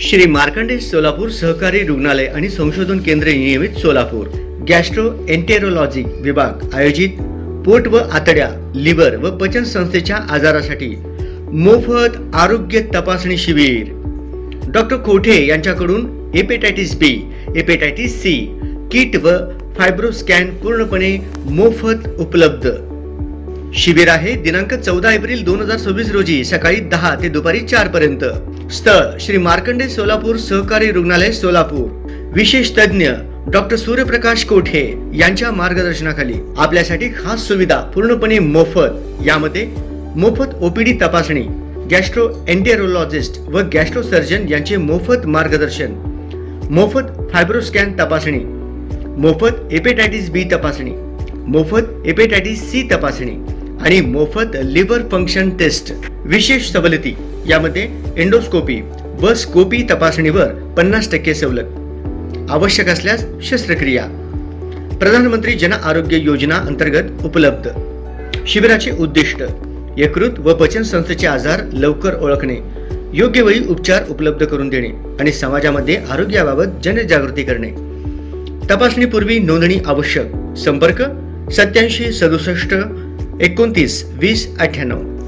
श्री मार्कंडे सोलापूर सहकारी रुग्णालय आणि संशोधन केंद्र नियमित सोलापूर गॅस्ट्रोएंटेरोलॉजी विभाग आयोजित पोट व आतड्या, लिव्हर व पचन संस्थेच्या आजारासाठी मोफत आरोग्य तपासणी शिबिर डॉक्टर कोठे यांच्याकडून हेपेटायटिस बी, हेपेटायटिस सी किट व फायब्रोस्कॅन पूर्णपणे मोफत उपलब्ध। शिबिर आहे दिनांक 14 एप्रिल 2026 रोजी सकाळी 10 ते दुपारी 4 पर्यंत। स्थळ श्री मार्कंडे सोलापूर सहकारी रुग्णालय सोलापूर। विशेष तज्ञ डॉक्टर सूर्यप्रकाश कोठे यांच्या मार्गदर्शनाखाली आपल्यासाठी खास सुविधा पूर्णपणे मोफत। यामध्ये मोफत ओपीडी तपासणी, गॅस्ट्रोएंटेरोलॉजिस्ट व गॅस्ट्रोसर्जन यांचे मोफत मार्गदर्शन, मोफत फायब्रोस्कॅन तपासणी, मोफत हेपेटायटिस बी तपासणी, मोफत हेपेटायटिस सी तपासणी आणि मोफत लिव्हर फंक्शन टेस्ट। विशेष सवलती यामध्ये एंडोस्कोपी व स्कोपी तपासणीवर 50% सवलत, आवश्यक असल्यास शस्त्रक्रिया। प्रधानमंत्री जन आरोग्य योजना अंतर्गत उपलब्ध। शिबिराचे उद्दिष्ट यकृत व पचन संस्थेचे आजार लवकर ओळखणे, योग्य वेळी उपचार उपलब्ध करून देणे आणि समाजामध्ये आरोग्याबाबत जनजागृती करणे। तपासणीपूर्वी नोंदणी आवश्यक। संपर्क 87 67 29 20 98।